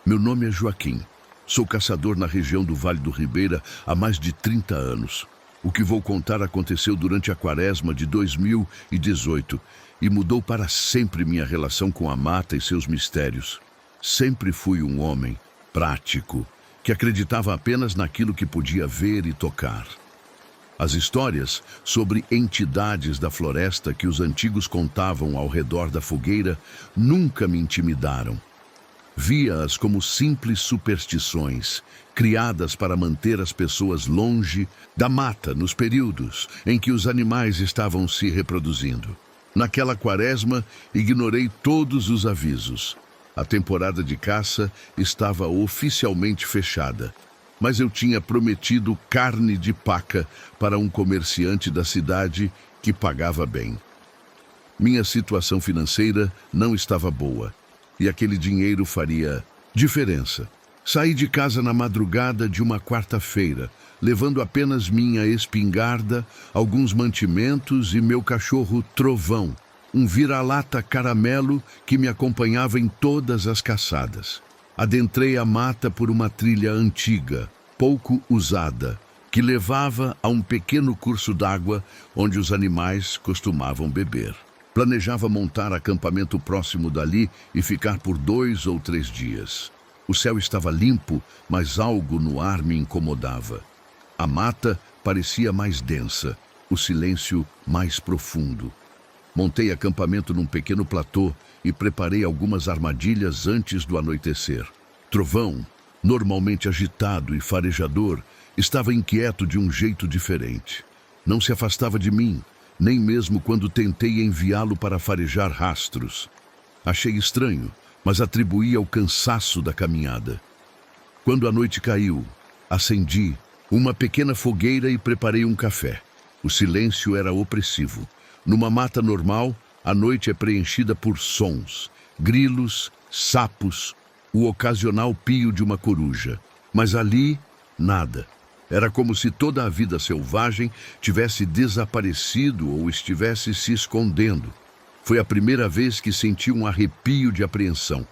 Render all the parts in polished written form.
Meu nome é Joaquim. Sou caçador na região do Vale do Ribeira há mais de 30 anos. O que vou contar aconteceu durante a quaresma de 2018 e mudou para sempre minha relação com a mata e seus mistérios. Sempre fui um homem prático, que acreditava apenas naquilo que podia ver e tocar. As histórias sobre entidades da floresta que os antigos contavam ao redor da fogueira nunca me intimidaram. Via-as como simples superstições, criadas para manter as pessoas longe da mata nos períodos em que os animais estavam se reproduzindo. Naquela quaresma, ignorei todos os avisos. A temporada de caça estava oficialmente fechada, mas eu tinha prometido carne de paca para um comerciante da cidade que pagava bem. Minha situação financeira não estava boa, e aquele dinheiro faria diferença. Saí de casa na madrugada de uma quarta-feira, levando apenas minha espingarda, alguns mantimentos e meu cachorro Trovão, um vira-lata caramelo que me acompanhava em todas as caçadas. Adentrei a mata por uma trilha antiga, pouco usada, que levava a um pequeno curso d'água onde os animais costumavam beber. Planejava montar acampamento próximo dali e ficar por 2 ou 3 dias. O céu estava limpo, mas algo no ar me incomodava. A mata parecia mais densa, o silêncio mais profundo. Montei acampamento num pequeno platô e preparei algumas armadilhas antes do anoitecer. Trovão, normalmente agitado e farejador, estava inquieto de um jeito diferente. Não se afastava de mim, nem mesmo quando tentei enviá-lo para farejar rastros. Achei estranho, mas atribuí ao cansaço da caminhada. Quando a noite caiu, acendi uma pequena fogueira e preparei um café. O silêncio era opressivo. Numa mata normal, a noite é preenchida por sons, grilos, sapos, o ocasional pio de uma coruja. Mas ali, nada. Era como se toda a vida selvagem tivesse desaparecido ou estivesse se escondendo. Foi a primeira vez que senti um arrepio de apreensão,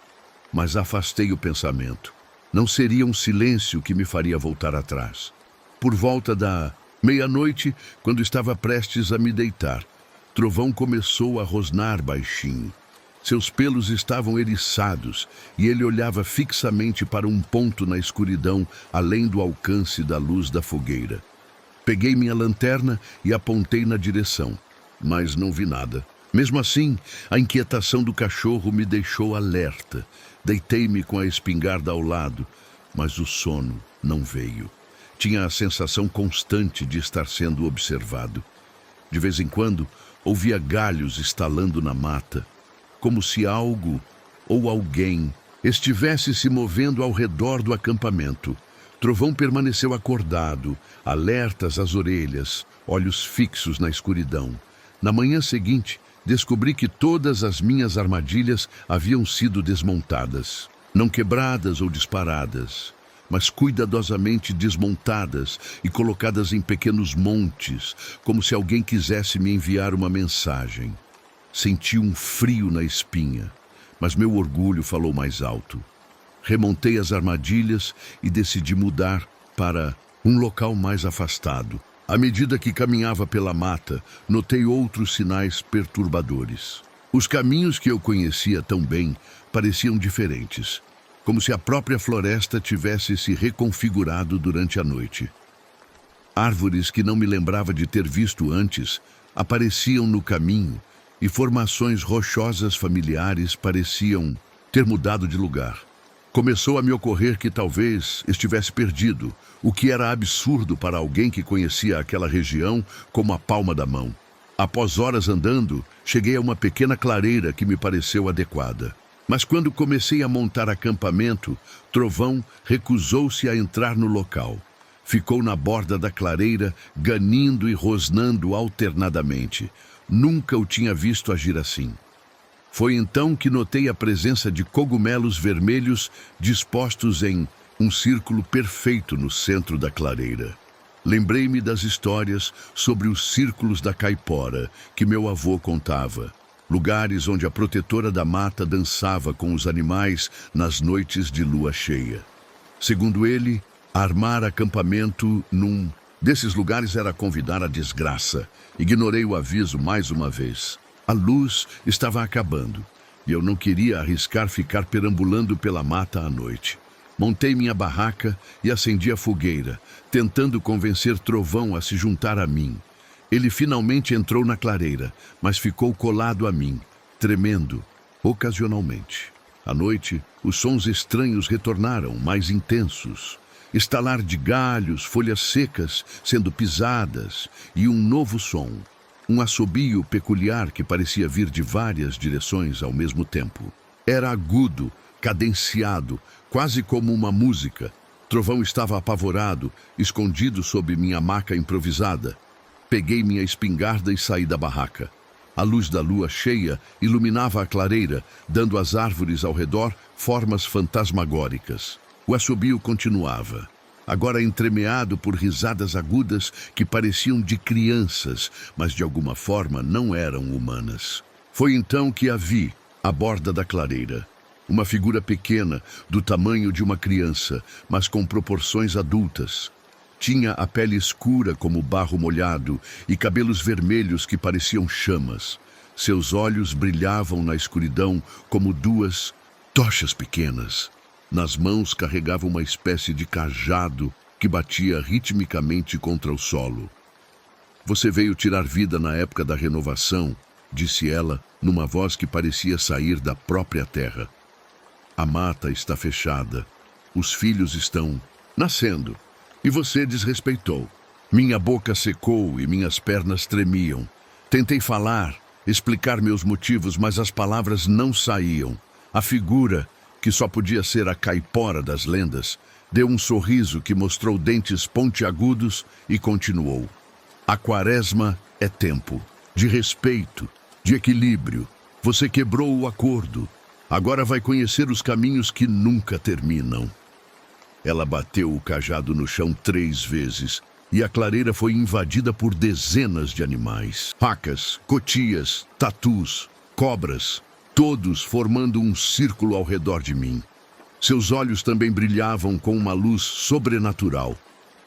mas afastei o pensamento. Não seria um silêncio que me faria voltar atrás. Por volta da meia-noite, quando estava prestes a me deitar, Trovão começou a rosnar baixinho. Seus pelos estavam eriçados e ele olhava fixamente para um ponto na escuridão, além do alcance da luz da fogueira. Peguei minha lanterna e apontei na direção, mas não vi nada. Mesmo assim, a inquietação do cachorro me deixou alerta. Deitei-me com a espingarda ao lado, mas o sono não veio. Tinha a sensação constante de estar sendo observado. De vez em quando, ouvia galhos estalando na mata, como se algo ou alguém estivesse se movendo ao redor do acampamento. Trovão permaneceu acordado, alertas às orelhas, olhos fixos na escuridão. Na manhã seguinte, descobri que todas as minhas armadilhas haviam sido desmontadas. Não quebradas ou disparadas, mas cuidadosamente desmontadas e colocadas em pequenos montes, como se alguém quisesse me enviar uma mensagem. Senti um frio na espinha, mas meu orgulho falou mais alto. Remontei as armadilhas e decidi mudar para um local mais afastado. À medida que caminhava pela mata, notei outros sinais perturbadores. Os caminhos que eu conhecia tão bem pareciam diferentes, como se a própria floresta tivesse se reconfigurado durante a noite. Árvores que não me lembrava de ter visto antes apareciam no caminho, e formações rochosas familiares pareciam ter mudado de lugar. Começou a me ocorrer que talvez estivesse perdido, o que era absurdo para alguém que conhecia aquela região como a palma da mão. Após horas andando, cheguei a uma pequena clareira que me pareceu adequada. Mas quando comecei a montar acampamento, Trovão recusou-se a entrar no local. Ficou na borda da clareira, ganindo e rosnando alternadamente. Nunca o tinha visto agir assim. Foi então que notei a presença de cogumelos vermelhos dispostos em um círculo perfeito no centro da clareira. Lembrei-me das histórias sobre os círculos da caipora que meu avô contava. lugares onde a protetora da mata dançava com os animais nas noites de lua cheia. Segundo ele, armar acampamento num desses lugares era convidar a desgraça. Ignorei o aviso mais uma vez. A luz estava acabando e eu não queria arriscar ficar perambulando pela mata à noite. Montei minha barraca e acendi a fogueira, tentando convencer Trovão a se juntar a mim. Ele finalmente entrou na clareira, mas ficou colado a mim, tremendo, ocasionalmente. À noite, os sons estranhos retornaram, mais intensos. Estalar de galhos, folhas secas sendo pisadas e um novo som. Um assobio peculiar que parecia vir de várias direções ao mesmo tempo. Era agudo, cadenciado, quase como uma música. Trovão estava apavorado, escondido sob minha maca improvisada. Peguei minha espingarda e saí da barraca. A luz da lua cheia iluminava a clareira, dando às árvores ao redor formas fantasmagóricas. O assobio continuava, agora entremeado por risadas agudas que pareciam de crianças, mas de alguma forma não eram humanas. Foi então que a vi, à borda da clareira. Uma figura pequena, do tamanho de uma criança, mas com proporções adultas. Tinha a pele escura como barro molhado e cabelos vermelhos que pareciam chamas. Seus olhos brilhavam na escuridão como duas tochas pequenas. Nas mãos carregava uma espécie de cajado que batia ritmicamente contra o solo. "Você veio tirar vida na época da renovação", disse ela, numa voz que parecia sair da própria terra. "A mata está fechada. Os filhos estão nascendo. E você desrespeitou." Minha boca secou e minhas pernas tremiam. Tentei falar, explicar meus motivos, mas as palavras não saíam. A figura, que só podia ser a caipora das lendas, deu um sorriso que mostrou dentes pontiagudos e continuou. "A quaresma é tempo de respeito, de equilíbrio. Você quebrou o acordo. Agora vai conhecer os caminhos que nunca terminam." Ela bateu o cajado no chão 3 vezes e a clareira foi invadida por dezenas de animais. Facas, cotias, tatus, cobras, todos formando um círculo ao redor de mim. Seus olhos também brilhavam com uma luz sobrenatural.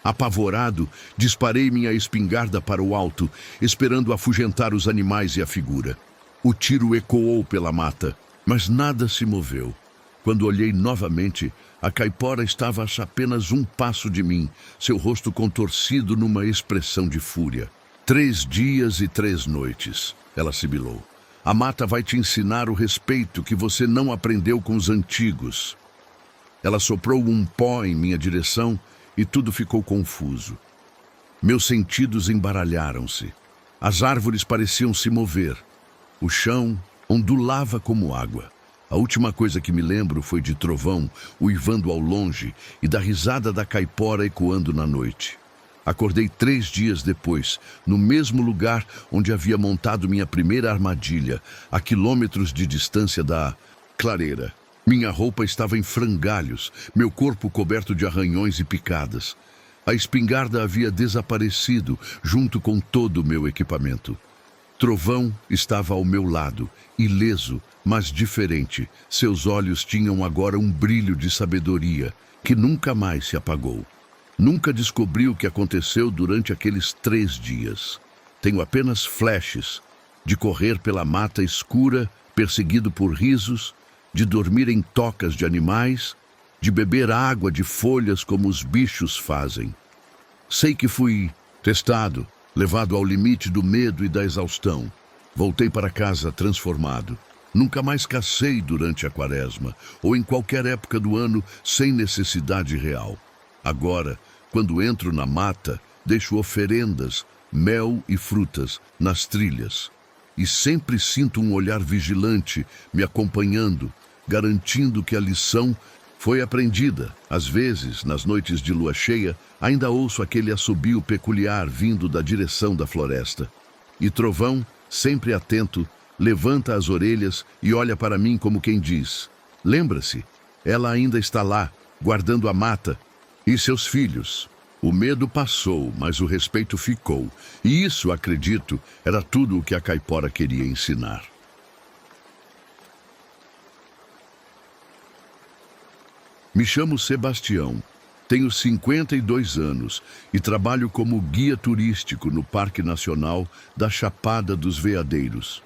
Apavorado, disparei minha espingarda para o alto, esperando afugentar os animais e a figura. O tiro ecoou pela mata, mas nada se moveu. Quando olhei novamente, a caipora estava a apenas um passo de mim, seu rosto contorcido numa expressão de fúria. 3 dias e 3 noites, ela sibilou. "A mata vai te ensinar o respeito que você não aprendeu com os antigos." Ela soprou um pó em minha direção e tudo ficou confuso. Meus sentidos embaralharam-se. As árvores pareciam se mover. O chão ondulava como água. A última coisa que me lembro foi de Trovão uivando ao longe e da risada da caipora ecoando na noite. Acordei 3 dias depois, no mesmo lugar onde havia montado minha primeira armadilha, a quilômetros de distância da clareira. Minha roupa estava em frangalhos, meu corpo coberto de arranhões e picadas. A espingarda havia desaparecido junto com todo o meu equipamento. Trovão estava ao meu lado, ileso, mas diferente. Seus olhos tinham agora um brilho de sabedoria que nunca mais se apagou. Nunca descobri o que aconteceu durante aqueles 3 dias. Tenho apenas flashes de correr pela mata escura, perseguido por risos, de dormir em tocas de animais, de beber água de folhas como os bichos fazem. Sei que fui testado, levado ao limite do medo e da exaustão. Voltei para casa transformado. Nunca mais cacei durante a quaresma, ou em qualquer época do ano, sem necessidade real. Agora, quando entro na mata, deixo oferendas, mel e frutas nas trilhas. E sempre sinto um olhar vigilante me acompanhando, garantindo que a lição foi aprendida. Às vezes, nas noites de lua cheia, ainda ouço aquele assobio peculiar vindo da direção da floresta. E Trovão, sempre atento, levanta as orelhas e olha para mim como quem diz: "Lembra-se, ela ainda está lá, guardando a mata e seus filhos." O medo passou, mas o respeito ficou. E isso, acredito, era tudo o que a caipora queria ensinar. Me chamo Sebastião, tenho 52 anos e trabalho como guia turístico no Parque Nacional da Chapada dos Veadeiros.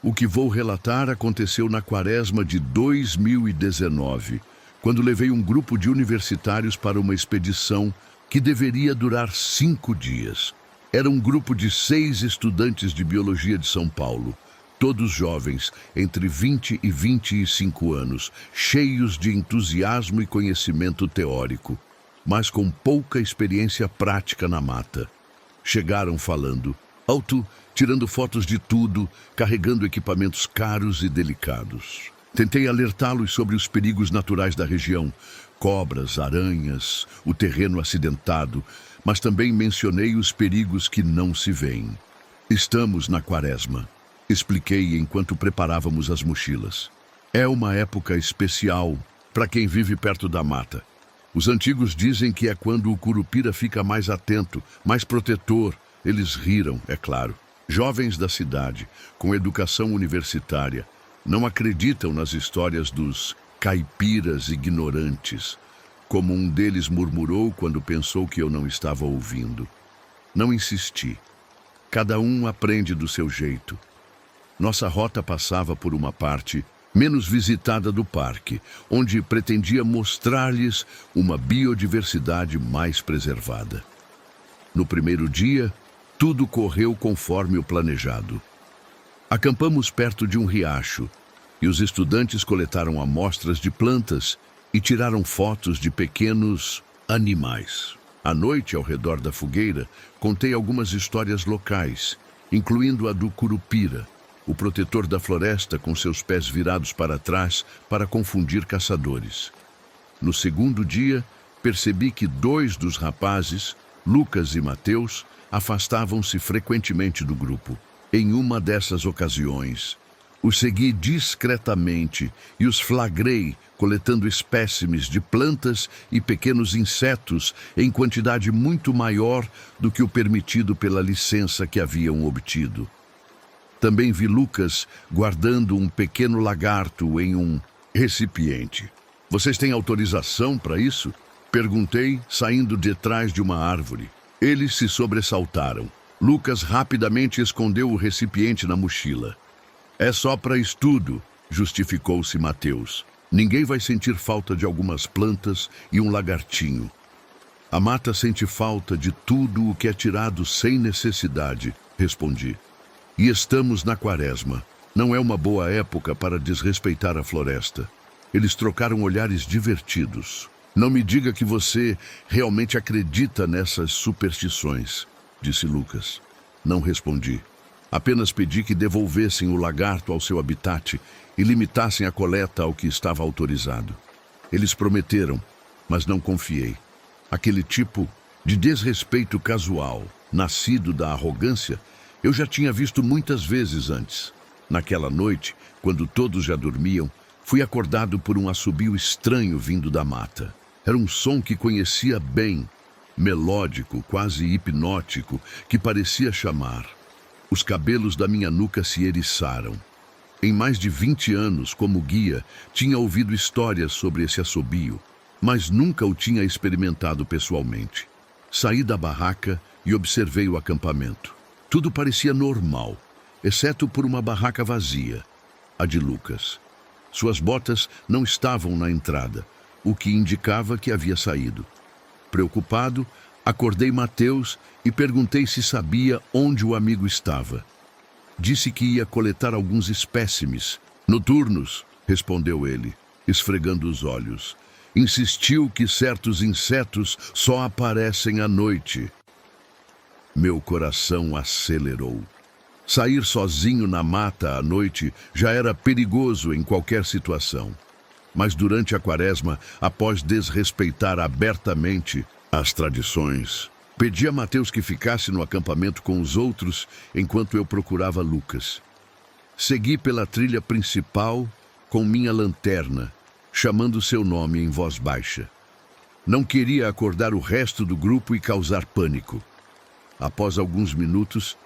O que vou relatar aconteceu na quaresma de 2019, quando levei um grupo de universitários para uma expedição que deveria durar 5 dias. Era um grupo de 6 estudantes de biologia de São Paulo, todos jovens, entre 20 e 25 anos, cheios de entusiasmo e conhecimento teórico, mas com pouca experiência prática na mata. Chegaram falando alto, tirando fotos de tudo, carregando equipamentos caros e delicados. Tentei alertá-los sobre os perigos naturais da região, cobras, aranhas, o terreno acidentado, mas também mencionei os perigos que não se veem. Estamos na quaresma, expliquei enquanto preparávamos as mochilas. É uma época especial para quem vive perto da mata. Os antigos dizem que é quando o curupira fica mais atento, mais protetor. Eles riram, é claro. Jovens da cidade, com educação universitária, não acreditam nas histórias dos caipiras ignorantes, como um deles murmurou quando pensou que eu não estava ouvindo. Não insisti. Cada um aprende do seu jeito. Nossa rota passava por uma parte menos visitada do parque, onde pretendia mostrar-lhes uma biodiversidade mais preservada. No primeiro dia, tudo correu conforme o planejado. Acampamos perto de um riacho e os estudantes coletaram amostras de plantas e tiraram fotos de pequenos animais. À noite, ao redor da fogueira, contei algumas histórias locais, incluindo a do curupira, o protetor da floresta com seus pés virados para trás para confundir caçadores. No segundo dia, percebi que 2 dos rapazes, Lucas e Mateus, afastavam-se frequentemente do grupo. Em uma dessas ocasiões, os segui discretamente e os flagrei coletando espécimes de plantas e pequenos insetos em quantidade muito maior do que o permitido pela licença que haviam obtido. Também vi Lucas guardando um pequeno lagarto em um recipiente. Vocês têm autorização para isso? Perguntei, saindo de trás de uma árvore. Eles se sobressaltaram. Lucas rapidamente escondeu o recipiente na mochila. É só para estudo, justificou-se Mateus. Ninguém vai sentir falta de algumas plantas e um lagartinho. A mata sente falta de tudo o que é tirado sem necessidade, respondi. E estamos na quaresma. Não é uma boa época para desrespeitar a floresta. Eles trocaram olhares divertidos. Não me diga que você realmente acredita nessas superstições, disse Lucas. Não respondi. Apenas pedi que devolvessem o lagarto ao seu habitat e limitassem a coleta ao que estava autorizado. Eles prometeram, mas não confiei. Aquele tipo de desrespeito casual, nascido da arrogância, eu já tinha visto muitas vezes antes. Naquela noite, quando todos já dormiam, fui acordado por um assobio estranho vindo da mata. Era um som que conhecia bem, melódico, quase hipnótico, que parecia chamar. Os cabelos da minha nuca se eriçaram. Em mais de 20 anos, como guia, tinha ouvido histórias sobre esse assobio, mas nunca o tinha experimentado pessoalmente. Saí da barraca e observei o acampamento. Tudo parecia normal, exceto por uma barraca vazia, a de Lucas. Suas botas não estavam na entrada, o que indicava que havia saído. Preocupado, acordei Mateus e perguntei se sabia onde o amigo estava. Disse que ia coletar alguns espécimes. Noturnos, respondeu ele, esfregando os olhos. Insistiu que certos insetos só aparecem à noite. Meu coração acelerou. Sair sozinho na mata à noite já era perigoso em qualquer situação. Mas durante a quaresma, após desrespeitar abertamente as tradições, pedi a Mateus que ficasse no acampamento com os outros enquanto eu procurava Lucas. Segui pela trilha principal com minha lanterna, chamando seu nome em voz baixa. Não queria acordar o resto do grupo e causar pânico. Após alguns minutos,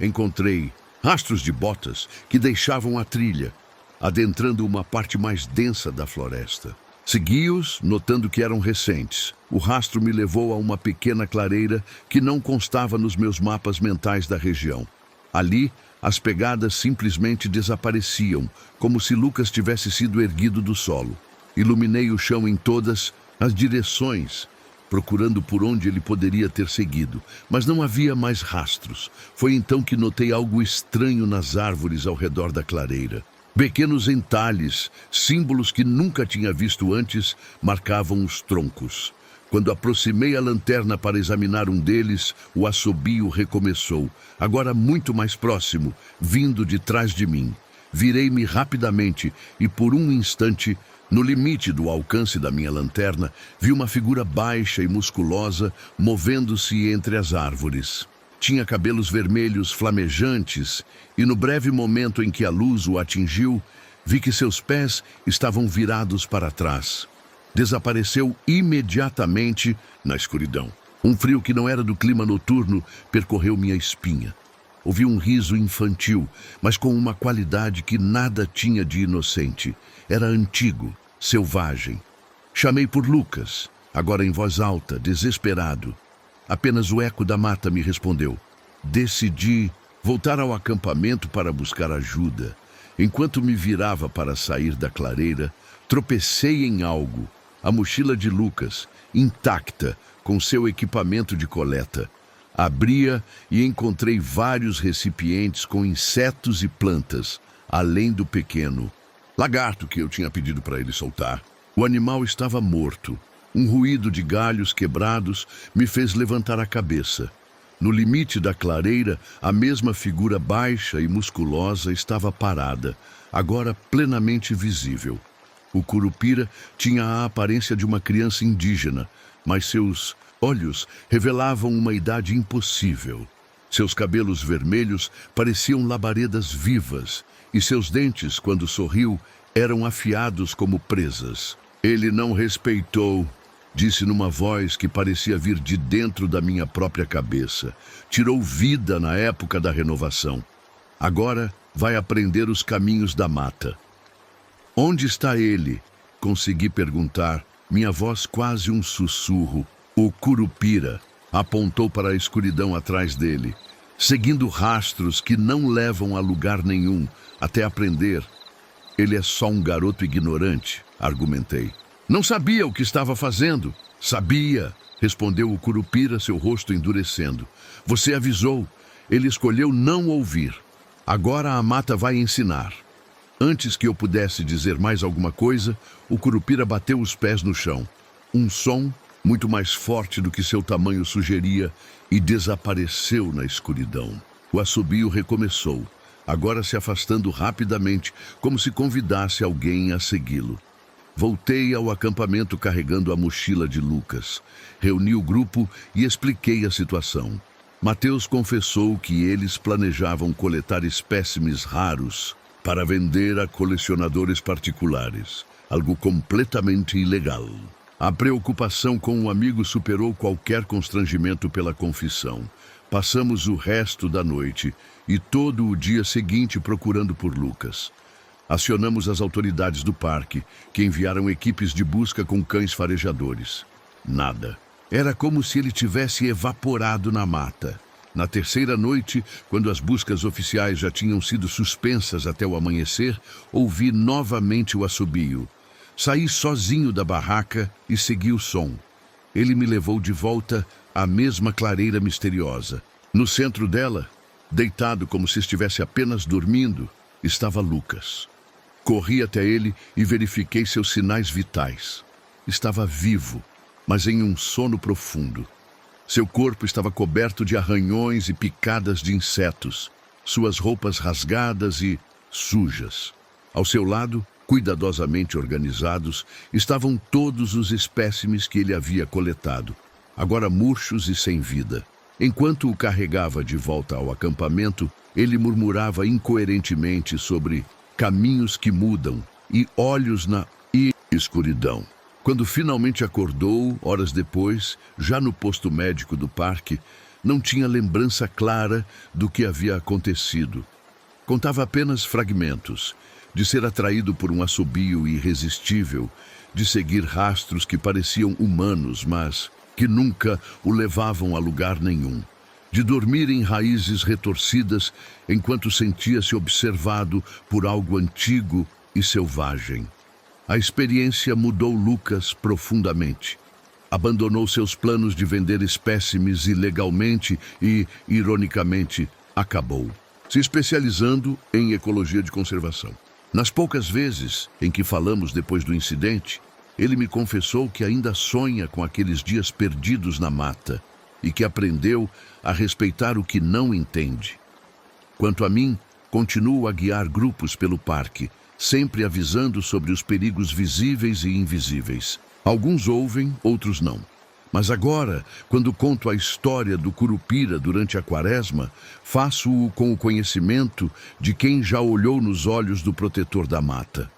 encontrei rastros de botas que deixavam a trilha, adentrando uma parte mais densa da floresta. Segui-os, notando que eram recentes. O rastro me levou a uma pequena clareira que não constava nos meus mapas mentais da região. Ali, as pegadas simplesmente desapareciam, como se Lucas tivesse sido erguido do solo. Iluminei o chão em todas as direções, procurando por onde ele poderia ter seguido, mas não havia mais rastros. Foi então que notei algo estranho nas árvores ao redor da clareira. Pequenos entalhes, símbolos que nunca tinha visto antes, marcavam os troncos. Quando aproximei a lanterna para examinar um deles, o assobio recomeçou, agora muito mais próximo, vindo de trás de mim. Virei-me rapidamente e, por um instante, no limite do alcance da minha lanterna, vi uma figura baixa e musculosa movendo-se entre as árvores. Tinha cabelos vermelhos flamejantes e, no breve momento em que a luz o atingiu, vi que seus pés estavam virados para trás. Desapareceu imediatamente na escuridão. Um frio que não era do clima noturno percorreu minha espinha. Ouvi um riso infantil, mas com uma qualidade que nada tinha de inocente. Era antigo, selvagem. Chamei por Lucas, agora em voz alta, desesperado. Apenas o eco da mata me respondeu. Decidi voltar ao acampamento para buscar ajuda. Enquanto me virava para sair da clareira, tropecei em algo. A mochila de Lucas, intacta, com seu equipamento de coleta. Abria e encontrei vários recipientes com insetos e plantas, além do pequeno lagarto que eu tinha pedido para ele soltar. O animal estava morto. Um ruído de galhos quebrados me fez levantar a cabeça. No limite da clareira, a mesma figura baixa e musculosa estava parada, agora plenamente visível. O Curupira tinha a aparência de uma criança indígena, mas seus olhos revelavam uma idade impossível. Seus cabelos vermelhos pareciam labaredas vivas, e seus dentes, quando sorriu, eram afiados como presas. Ele não respeitou, disse numa voz que parecia vir de dentro da minha própria cabeça. Tirou vida na época da renovação. Agora vai aprender os caminhos da mata. Onde está ele? Consegui perguntar, minha voz quase um sussurro. O Curupira apontou para a escuridão atrás dele, seguindo rastros que não levam a lugar nenhum, até aprender. Ele é só um garoto ignorante, argumentei. Não sabia o que estava fazendo. Sabia, respondeu o Curupira, seu rosto endurecendo. Você avisou. Ele escolheu não ouvir. Agora a mata vai ensinar. Antes que eu pudesse dizer mais alguma coisa, o Curupira bateu os pés no chão. Um som muito mais forte do que seu tamanho sugeria e desapareceu na escuridão. O assobio recomeçou, agora se afastando rapidamente, como se convidasse alguém a segui-lo. Voltei ao acampamento carregando a mochila de Lucas. Reuni o grupo e expliquei a situação. Mateus confessou que eles planejavam coletar espécimes raros para vender a colecionadores particulares, algo completamente ilegal. A preocupação com o amigo superou qualquer constrangimento pela confissão. Passamos o resto da noite e todo o dia seguinte procurando por Lucas. Acionamos as autoridades do parque, que enviaram equipes de busca com cães farejadores. Nada. Era como se ele tivesse evaporado na mata. Na terceira noite, quando as buscas oficiais já tinham sido suspensas até o amanhecer, ouvi novamente o assobio. Saí sozinho da barraca e segui o som. Ele me levou de volta à mesma clareira misteriosa. No centro dela, deitado como se estivesse apenas dormindo, estava Lucas. Corri até ele e verifiquei seus sinais vitais. Estava vivo, mas em um sono profundo. Seu corpo estava coberto de arranhões e picadas de insetos, suas roupas rasgadas e sujas. Ao seu lado, cuidadosamente organizados, estavam todos os espécimes que ele havia coletado, agora murchos e sem vida. Enquanto o carregava de volta ao acampamento, ele murmurava incoerentemente sobre caminhos que mudam e olhos na escuridão. Quando finalmente acordou, horas depois, já no posto médico do parque, não tinha lembrança clara do que havia acontecido. Contava apenas fragmentos, de ser atraído por um assobio irresistível, de seguir rastros que pareciam humanos, mas que nunca o levavam a lugar nenhum, de dormir em raízes retorcidas enquanto sentia-se observado por algo antigo e selvagem. A experiência mudou Lucas profundamente. Abandonou seus planos de vender espécimes ilegalmente e, ironicamente, acabou se especializando em ecologia de conservação. Nas poucas vezes em que falamos depois do incidente, ele me confessou que ainda sonha com aqueles dias perdidos na mata e que aprendeu a respeitar o que não entende. Quanto a mim, continuo a guiar grupos pelo parque, sempre avisando sobre os perigos visíveis e invisíveis. Alguns ouvem, outros não. Mas agora, quando conto a história do Curupira durante a Quaresma, faço-o com o conhecimento de quem já olhou nos olhos do protetor da mata.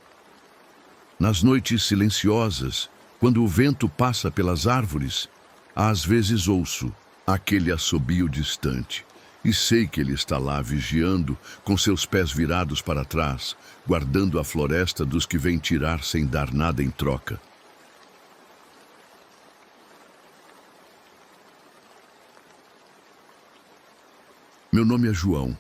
Nas noites silenciosas, quando o vento passa pelas árvores, às vezes ouço aquele assobio distante e sei que ele está lá vigiando, com seus pés virados para trás, guardando a floresta dos que vêm tirar sem dar nada em troca. Meu nome é João.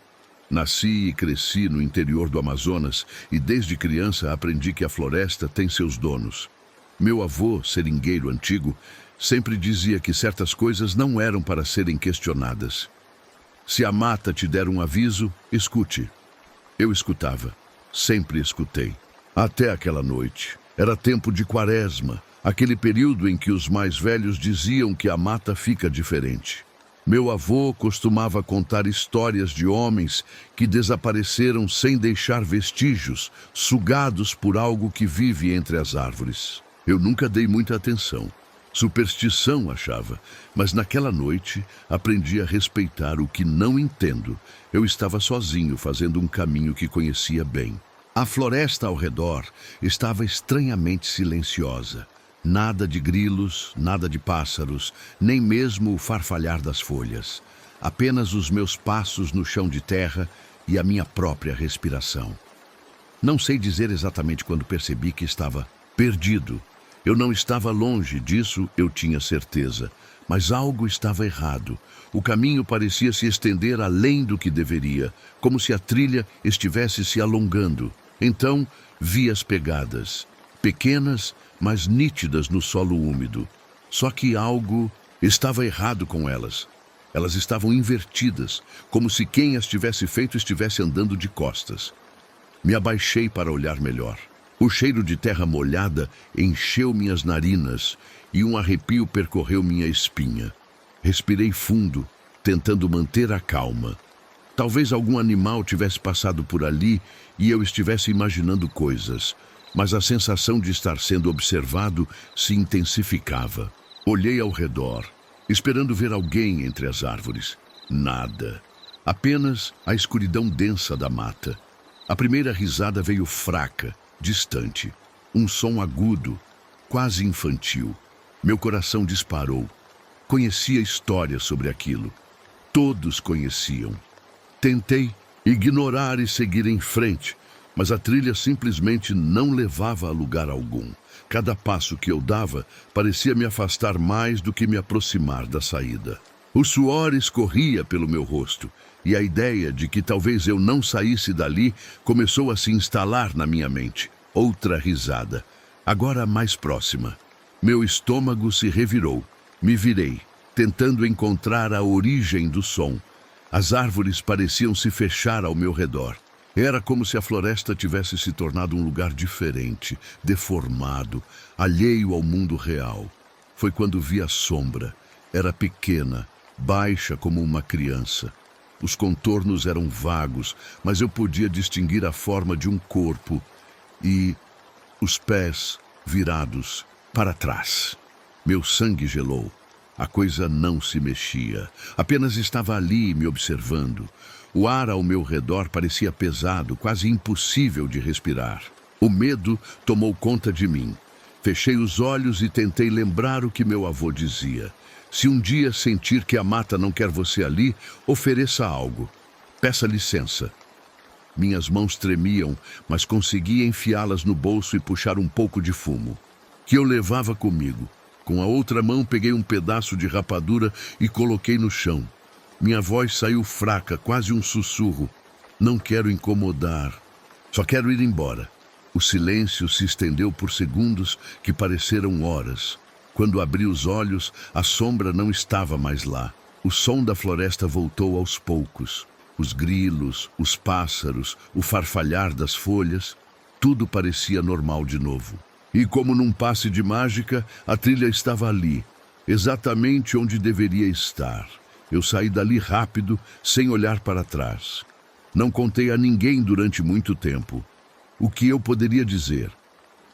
Nasci e cresci no interior do Amazonas e desde criança aprendi que a floresta tem seus donos. Meu avô, seringueiro antigo, sempre dizia que certas coisas não eram para serem questionadas. Se a mata te der um aviso, escute. Eu escutava. Sempre escutei. Até aquela noite. Era tempo de Quaresma, aquele período em que os mais velhos diziam que a mata fica diferente. Meu avô costumava contar histórias de homens que desapareceram sem deixar vestígios, sugados por algo que vive entre as árvores. Eu nunca dei muita atenção. Superstição, achava, mas naquela noite aprendi a respeitar o que não entendo. Eu estava sozinho fazendo um caminho que conhecia bem. A floresta ao redor estava estranhamente silenciosa. Nada de grilos, nada de pássaros, nem mesmo o farfalhar das folhas. Apenas os meus passos no chão de terra e a minha própria respiração. Não sei dizer exatamente quando percebi que estava perdido. Eu não estava longe, disso eu tinha certeza. Mas algo estava errado. O caminho parecia se estender além do que deveria, como se a trilha estivesse se alongando. Então, vi as pegadas, pequenas, mas nítidas no solo úmido. Só que algo estava errado com elas. Elas estavam invertidas, como se quem as tivesse feito estivesse andando de costas. Me abaixei para olhar melhor. O cheiro de terra molhada encheu minhas narinas e um arrepio percorreu minha espinha. Respirei fundo, tentando manter a calma. Talvez algum animal tivesse passado por ali e eu estivesse imaginando coisas, mas a sensação de estar sendo observado se intensificava. Olhei ao redor, esperando ver alguém entre as árvores. Nada. Apenas a escuridão densa da mata. A primeira risada veio fraca, distante. Um som agudo, quase infantil. Meu coração disparou. Conhecia histórias sobre aquilo. Todos conheciam. Tentei ignorar e seguir em frente, mas a trilha simplesmente não levava a lugar algum. Cada passo que eu dava parecia me afastar mais do que me aproximar da saída. O suor escorria pelo meu rosto, e a ideia de que talvez eu não saísse dali começou a se instalar na minha mente. Outra risada, agora mais próxima. Meu estômago se revirou. Me virei, tentando encontrar a origem do som. As árvores pareciam se fechar ao meu redor. Era como se a floresta tivesse se tornado um lugar diferente, deformado, alheio ao mundo real. Foi quando vi a sombra. Era pequena, baixa como uma criança. Os contornos eram vagos, mas eu podia distinguir a forma de um corpo e os pés virados para trás. Meu sangue gelou. A coisa não se mexia. Apenas estava ali me observando. O ar ao meu redor parecia pesado, quase impossível de respirar. O medo tomou conta de mim. Fechei os olhos e tentei lembrar o que meu avô dizia. Se um dia sentir que a mata não quer você ali, ofereça algo. Peça licença. Minhas mãos tremiam, mas consegui enfiá-las no bolso e puxar um pouco de fumo. que eu levava comigo. Com a outra mão peguei um pedaço de rapadura e coloquei no chão. Minha voz saiu fraca, quase um sussurro. Não quero incomodar. Só quero ir embora. O silêncio se estendeu por segundos que pareceram horas. Quando abri os olhos, a sombra não estava mais lá. O som da floresta voltou aos poucos. Os grilos, os pássaros, o farfalhar das folhas, tudo parecia normal de novo. E como num passe de mágica, a trilha estava ali, exatamente onde deveria estar. Eu saí dali rápido, sem olhar para trás. Não contei a ninguém durante muito tempo. O que eu poderia dizer?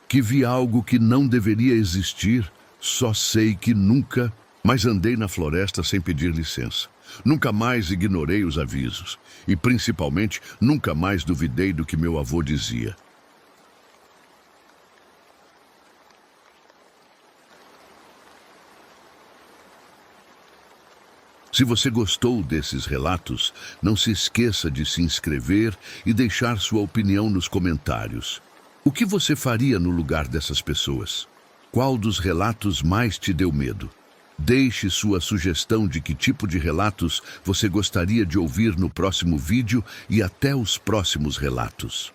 Que vi algo que não deveria existir, só sei que nunca mais andei na floresta sem pedir licença. Nunca mais ignorei os avisos. E, principalmente, nunca mais duvidei do que meu avô dizia. Se você gostou desses relatos, não se esqueça de se inscrever e deixar sua opinião nos comentários. O que você faria no lugar dessas pessoas? Qual dos relatos mais te deu medo? Deixe sua sugestão de que tipo de relatos você gostaria de ouvir no próximo vídeo e até os próximos relatos.